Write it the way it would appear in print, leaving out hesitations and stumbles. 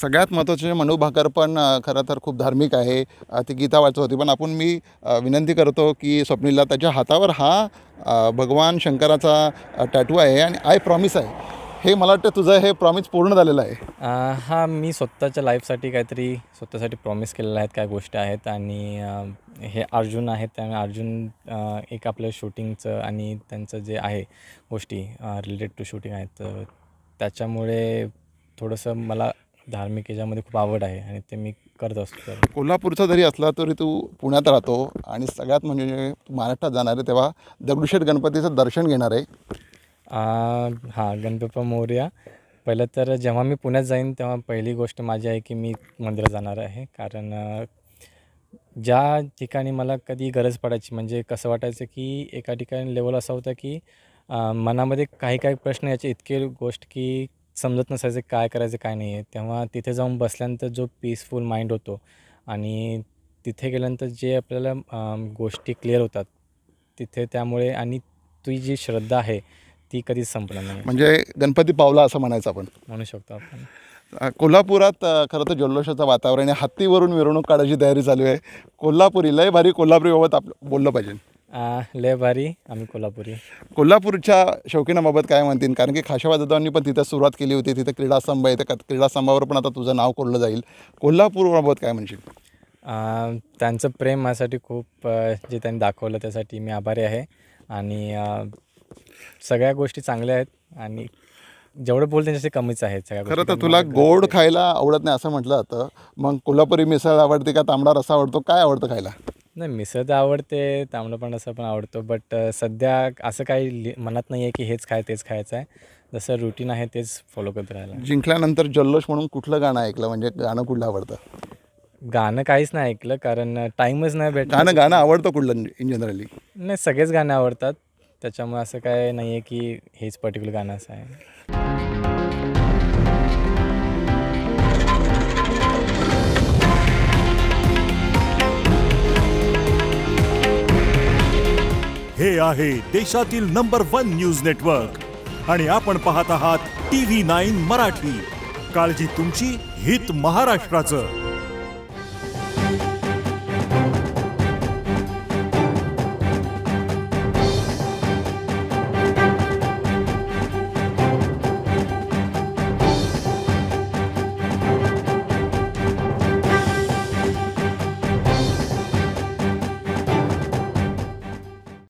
सगळ्यात महत्त्वाचे मनू भाकर पण खरं तर खूप धार्मिक आहे. ती गीता वाचत होती. पण मी विनंती करतो की स्वप्नीलला त्याच्या हातावर हा भगवान शंकराचा टॅटू आहे आणि आय प्रॉमिस आहे. हे मला वाटतं तुझं हे प्रॉमिस पूर्ण झालेलं आहे. हां, मी स्वतःच्या लाईफसाठी काहीतरी स्वतःसाठी प्रॉमिस केलेल्या आहेत काही गोष्टी आहेत आणि हे अर्जुन आहेत त्यामुळे अर्जुन एक आपलं शूटिंगचं आणि त्यांचं जे आहे गोष्टी रिलेटेड टू शूटिंग आहेत तर त्याच्यामुळे थोडंसं मला धार्मिक याच्यामध्ये खूप आवड आहे आणि ते मी करत असतो. तर कोल्हापूरचा जरी असला तरी तू पुण्यात राहतो आणि सगळ्यात म्हणजे तू महाराष्ट्रात जाणार आहे तेव्हा दगडूशेठ गणपतीचं दर्शन घेणार आहे. हां, गणपती बाप्पा मोरया. पहिलं तर जेव्हा मी पुण्यात जाईन तेव्हा पहिली गोष्ट माझी आहे की मी मंदिरात जाणार आहे. कारण ज्या ठिकाणी मला कधी गरज पडायची म्हणजे कसं वाटायचं की एका ठिकाणी लेवल असा होता की मनामध्ये काही काही प्रश्न याचे इतके गोष्ट की समजत नसायचं काय करायचं काय नाही आहे. तेव्हा तिथे जाऊन बसल्यानंतर जो पीसफुल माइंड होतो आणि तिथे गेल्यानंतर जे आपल्याला गोष्टी क्लिअर होतात तिथे त्यामुळे आणि ती जी श्रद्धा आहे ती कधीच संपणार नाही म्हणजे गणपती पावला असं म्हणायचं आपण म्हणू शकतो आपण. कोल्हापुरात खरं तर जल्लोषाचं वातावरण आहे. हत्तीवरून मिरवणूक काढायची तयारी चालू आहे. कोल्हापुरी लय भारी कोल्हापुरीबाबत बोललं पाहिजे. लय भारी आम्ही कोल्हापुरी. कोल्हापूरच्या शौकीनाबाबत काय म्हणतील? कारण की खाशाबा जाधवांनी पण तिथं सुरुवात केली होती. तिथे क्रीडास्तंभ आहे. त्या क्रीडास्तंभावर पण आता तुझं नाव कोरलं जाईल. कोल्हापूरबाबत काय म्हणशील? त्यांचं प्रेम माझ्यासाठी खूप जे त्यांनी दाखवलं त्यासाठी मी आभारी आहे आणि सगळ्या गोष्टी चांगल्या आहेत आणि जेवढं बोल त्यांच्याशी कमीच आहेत सगळ्या खरं गोष्टी. तर तुला गोड खायला आवडत नाही असं म्हटलं जातं. मग कोल्हापुरी मिसळ आवडते का तांबडा रस्सा आवडतो? काय आवडतं खायला? नाही, मिसळ तर आवडते, तांबडं पण रस्सा पण आवडतो. बट सध्या असं काही मनात नाही आहे की हेच तेच खायचं आहे. जसं रुटीन आहे तेच फॉलो करत राहायला. जिंकल्यानंतर जल्लोष म्हणून कुठलं गाणं ऐकलं? म्हणजे गाणं कुठलं आवडतं? गाणं काहीच नाही ऐकलं कारण टाईमच नाही भेटला. गाणं आवडतं कुठलं इन जनरली? नाही, सगळेच गाणे आवडतात. त्याच्यामुळे असं काय नाही आहे की हेच पर्टिक्युलर गाणं असं आहे. हे आहे देशातील नंबर 1 न्यूज नेटवर्क आणि आपण पाहत आहात TV9 मराठी. काळजी तुमची, हित महाराष्ट्राचं.